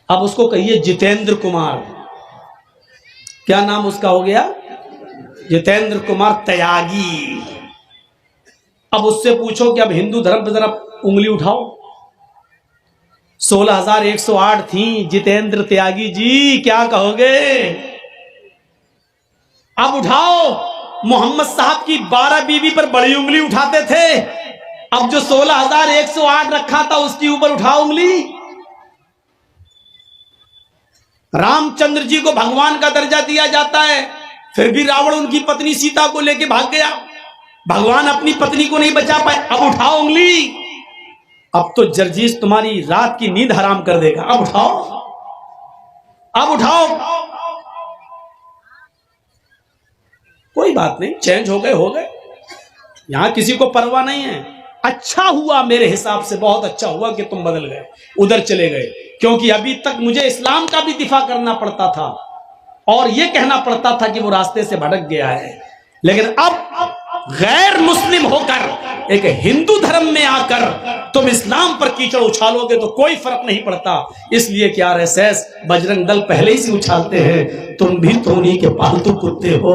अब उसको कहिए जितेंद्र कुमार, क्या नाम उसका हो गया? जितेंद्र कुमार त्यागी। अब उससे पूछो कि अब हिंदू धर्म पर जरा उंगली उठाओ। 16,108 थी। जितेंद्र त्यागी जी क्या कहोगे? अब उठाओ। मोहम्मद साहब की 12 बीवी पर बड़ी उंगली उठाते थे, अब जो 16,108 रखा था उसके ऊपर उठाओ उंगली। रामचंद्र जी को भगवान का दर्जा दिया जाता है, फिर भी रावण उनकी पत्नी सीता को लेकर भाग गया, भगवान अपनी पत्नी को नहीं बचा पाए। अब उठाओ उंगली। अब तो जर्जीस तुम्हारी रात की नींद हराम कर देगा। अब उठाओ, अब उठाओ। कोई बात नहीं, चेंज हो गए, यहां किसी को परवाह नहीं है। अच्छा हुआ, मेरे हिसाब से बहुत अच्छा हुआ कि तुम बदल गए, उधर चले गए, क्योंकि अभी तक मुझे इस्लाम का भी दिफा करना पड़ता था और यह कहना पड़ता था कि वो रास्ते से भटक गया है। लेकिन अब गैर मुस्लिम होकर एक हिंदू धर्म में आकर तुम इस्लाम पर कीचड़ उछालोगे तो कोई फर्क नहीं पड़ता। इसलिए कि आरएसएस, बजरंग दल पहले ही से उछालते हैं, तुम भी तो उन्हीं के पालतू कुत्ते हो,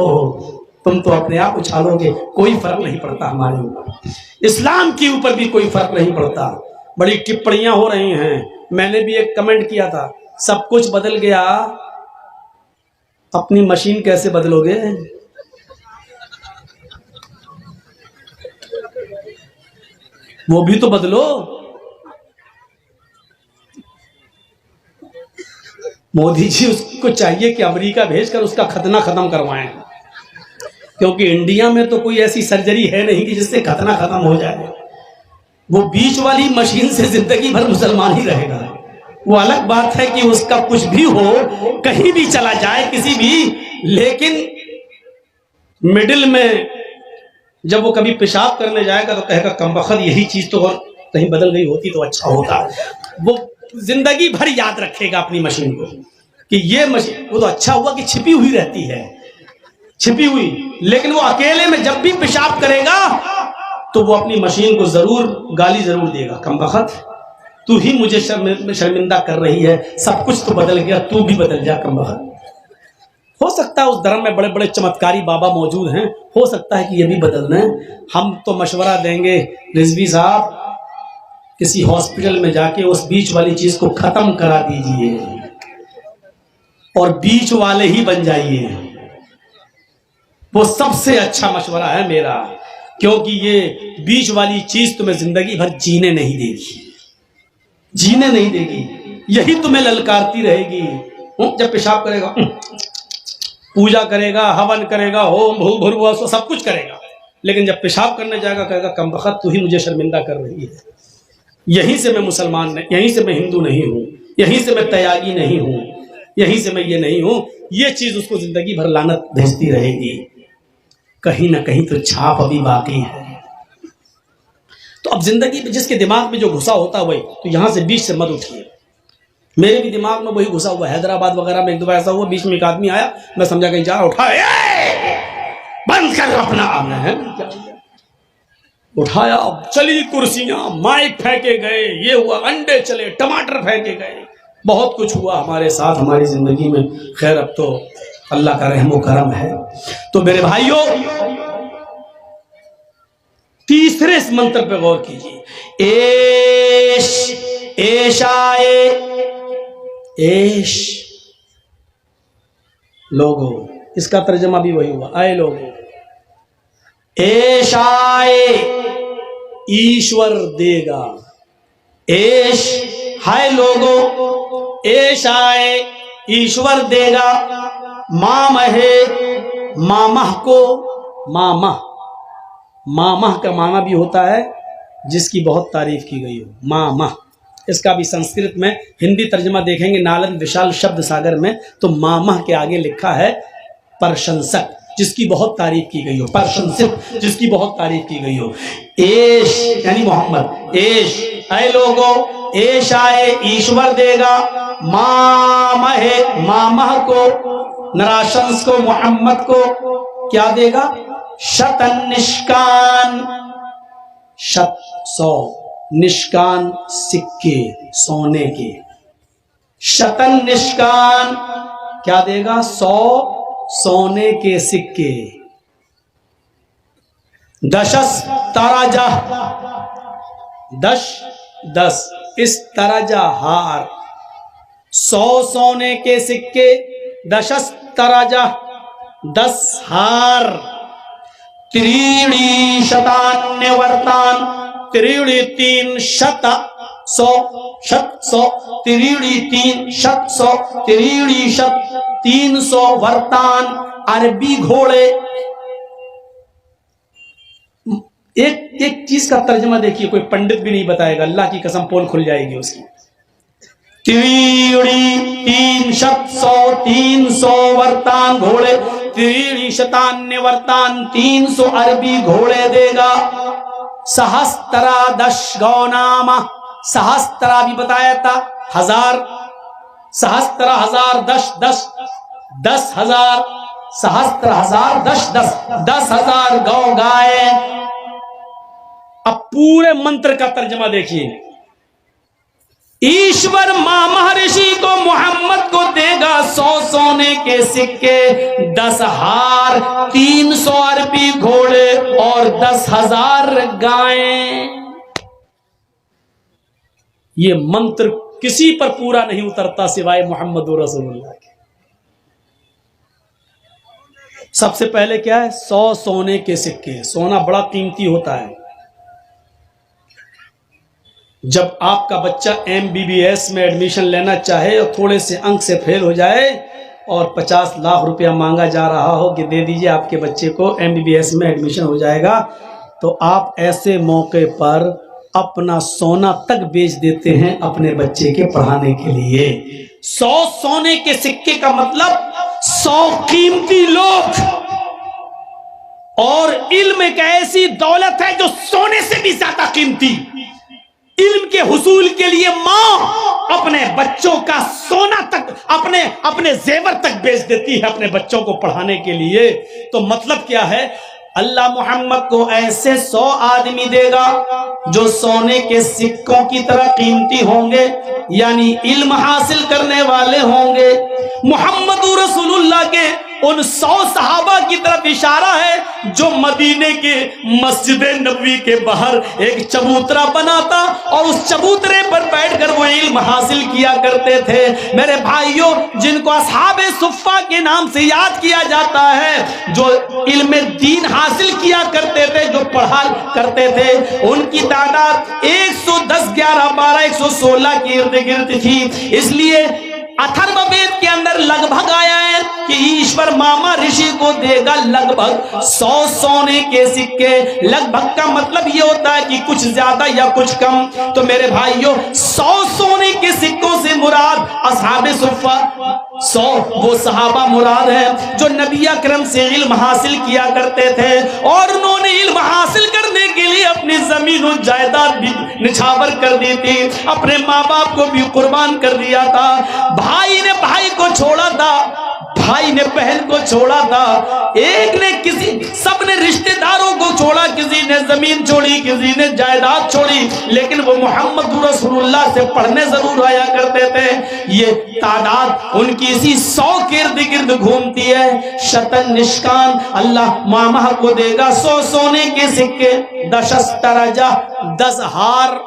तुम तो अपने आप उछालोगे, कोई फर्क नहीं पड़ता हमारे ऊपर, इस्लाम के ऊपर भी कोई फर्क नहीं पड़ता। बड़ी टिप्पणियां हो रही हैं, मैंने भी एक कमेंट किया था, सब कुछ बदल गया, अपनी मशीन कैसे बदलोगे? वो भी तो बदलो। मोदी जी उसको चाहिए कि अमेरिका भेजकर उसका खतना खत्म करवाएं, क्योंकि इंडिया में तो कोई ऐसी सर्जरी है नहीं कि जिससे खतना खत्म हो जाए। वो बीच वाली मशीन से जिंदगी भर मुसलमान ही रहेगा। वो अलग बात है कि उसका कुछ भी हो, कहीं भी चला जाए किसी भी, लेकिन मिडिल में जब वो कभी पेशाब करने जाएगा तो कहेगा कमबख्त यही चीज तो और कहीं बदल गई होती तो अच्छा होता। वो जिंदगी भर याद रखेगा अपनी मशीन को कि ये मशीन, वो तो अच्छा हुआ कि छिपी हुई रहती है, छिपी हुई, लेकिन वो अकेले में जब भी पेशाब करेगा तो वो अपनी मशीन को जरूर गाली जरूर देगा, कमबख्त तू ही मुझे शर्मिंदा कर रही है, सब कुछ तो बदल गया, तू भी बदल जा कमबख्त। हो सकता है उस धर्म में बड़े बड़े चमत्कारी बाबा मौजूद हैं, हो सकता है कि ये भी बदल दें। हम तो मशवरा देंगे रिजवी साहब, किसी हॉस्पिटल में जाके उस बीच वाली चीज को खत्म करा दीजिए और बीच वाले ही बन जाइए। वो सबसे अच्छा मशवरा है मेरा, क्योंकि ये बीच वाली चीज तुम्हें जिंदगी भर जीने नहीं देगी, जीने नहीं देगी, यही तुम्हें ललकारती रहेगी। जब पेशाब करेगा पूजा करेगा, हवन करेगा, होम भू भुर्भुआ सब कुछ करेगा, लेकिन जब पेशाब करने जाएगा कहेगा कमबख्त तू ही मुझे शर्मिंदा कर रही है, यहीं से मैं मुसलमान नहीं, यहीं से मैं हिंदू नहीं हूं, यहीं से मैं त्यागी नहीं हूं, यहीं से मैं ये नहीं हूं। ये चीज उसको जिंदगी भर लानत भेजती रहेगी, कहीं ना कहीं तो छाप अभी बाकी है। तो अब जिंदगी में जिसके दिमाग में जो घुसा होता है वही, तो यहां से बीच से मत उठिए। मेरे भी दिमाग में वही घुसा हुआ, हैदराबाद वगैरह में एक दो ऐसा हुआ, बीच में एक आदमी आया, मैं समझा कहीं जा, उठाया, बंद कर अपना, है उठाया, चली कुर्सियां, माइक फेंके गए, ये हुआ, अंडे चले, टमाटर फेंके गए, बहुत कुछ हुआ हमारे साथ हमारी जिंदगी में। खैर अब तो अल्लाह का रहमो करम है। तो मेरे भाइयों, तीसरे इस मंत्र पे गौर कीजिए, एशाए, एश लोगो, इसका तर्जमा भी वही हुआ, आए लोगो, एशाए ईश्वर देगा, एश हाय लोगो, एशाए ईश्वर देगा, मामहे मामह को, मामह, मामह का माना भी होता है जिसकी बहुत तारीफ की गई हो, मामह। इसका भी संस्कृत में हिंदी तर्जमा देखेंगे नालंद विशाल शब्द सागर में, तो मामह के आगे लिखा है प्रशंसक, जिसकी बहुत तारीफ की गई हो, प्रशंसित जिसकी बहुत तारीफ की गई हो। एश यानी मोहम्मद, एश ऐ लोगो, एश आए ईश्वर देगा, मामहे मामह को, नराशंस को, मोहम्मद को क्या देगा, शतन निष्कान, शत 100, निष्कान सिक्के सोने के, शतन निष्कान, क्या देगा? 100 सोने के सिक्के। दशस तराजा, 10 इस तराजा हार, 100 सोने के सिक्के, दशस तराजा 10 हार। त्रीणी शतान्य वर्तान, त्रीणी 3 शत 100, शत 100, त्रीणी 3 शत 100, त्रीणी शत 300 वर्तान अरबी घोड़े। एक चीज का तर्जमा देखिए, कोई पंडित भी नहीं बताएगा, अल्लाह की कसम पोल खुल जाएगी उसकी। त्रीणी 3 शत 100, 300 वर्तान घोड़े, त्रीणी शतान्य वर्तान 300 अरबी घोड़े देगा। सहस्त्रा 10 गौनामा, सहस्त्रा भी बताया था 1000, सहस्त्रा 1000 10,000, सहस्त्र 1000 10,000 गौ गाय। अब पूरे मंत्र का तर्जमा देखिए, ईश्वर मां महर्षि को मोहम्मद को देगा 100 सोने के सिक्के, 10 हार, 300 अरबी घोड़े और 10,000 गायें। ये मंत्र किसी पर पूरा नहीं उतरता सिवाय मोहम्मद रसूलुल्लाह के। सबसे पहले क्या है? 100 सोने के सिक्के। सोना बड़ा कीमती होता है। जब आपका बच्चा MBBS में एडमिशन लेना चाहे और थोड़े से अंक से फेल हो जाए और 50 लाख रुपया मांगा जा रहा हो कि दे दीजिए आपके बच्चे को MBBS में एडमिशन हो जाएगा, तो आप ऐसे मौके पर अपना सोना तक बेच देते हैं अपने बच्चे के पढ़ाने के लिए। 100 सोने के सिक्के का मतलब 100 कीमती लोग। और इल्म एक ऐसी दौलत है जो सोने से भी ज्यादा कीमती। इल्म के हुसूल के लिए मां अपने बच्चों का सोना तक, अपने जेवर तक बेच देती है अपने बच्चों को पढ़ाने के लिए। तो मतलब क्या है? अल्लाह मोहम्मद को ऐसे 100 आदमी देगा जो सोने के सिक्कों की तरह कीमती होंगे, यानी इल्म हासिल करने वाले होंगे। मोहम्मद रसूलुल्लाह के उन 100 सहाबा की तरफ इशारा है जो मदीने के मस्जिद नबवी के बाहर एक चबूतरा बनाता और उस चबूतरे पर बैठकर वो इल्म हासिल किया करते थे। मेरे भाइयों, जिनको असहाबे सुफ़्फ़ा के नाम से याद किया जाता है, जो इल्म दीन हासिल किया करते थे, जो पढ़ा करते थे, उनकी तादाद 110, 11, 12, 116 के इर्द गिर्द थी। इसलिए अथर्ववेद के अंदर लगभग आया है कि ईश्वर मामा ऋषि को देगा लगभग 100 सोने के सिक्के। लगभग का मतलब ये होता है कि कुछ ज्यादा या कुछ कम। तो मेरे भाइयों, 100 सोने के सिक्कों से मुराद असहाबे सुफ़्फ़ा, 100 वो सहाबा मुराद है जो नबी अकरम से इल्म हासिल किया करते थे और उन्होंने इल्म हासिल करने के लिए अपनी जमीन और जायदाद भी निछावर कर दी थी, अपने माँ बाप को भी कुर्बान कर दिया था, भाई ने भाई को छोड़ा था, भाई ने बहन को छोड़ा था, एक ने किसी, सब ने रिश्तेदारों को छोड़ा, किसी ने जमीन छोड़ी, किसी ने जायदाद छोड़ी, लेकिन वो मोहम्मद रसूलुल्लाह से पढ़ने जरूर आया करते थे। ये तादाद उनकी इसी 100 के इर्द गिर्द घूमती है। शतन निष्कान, अल्लाह मामा को देगा 100 सोने के सिक्के, 10 तरजा 10 हार।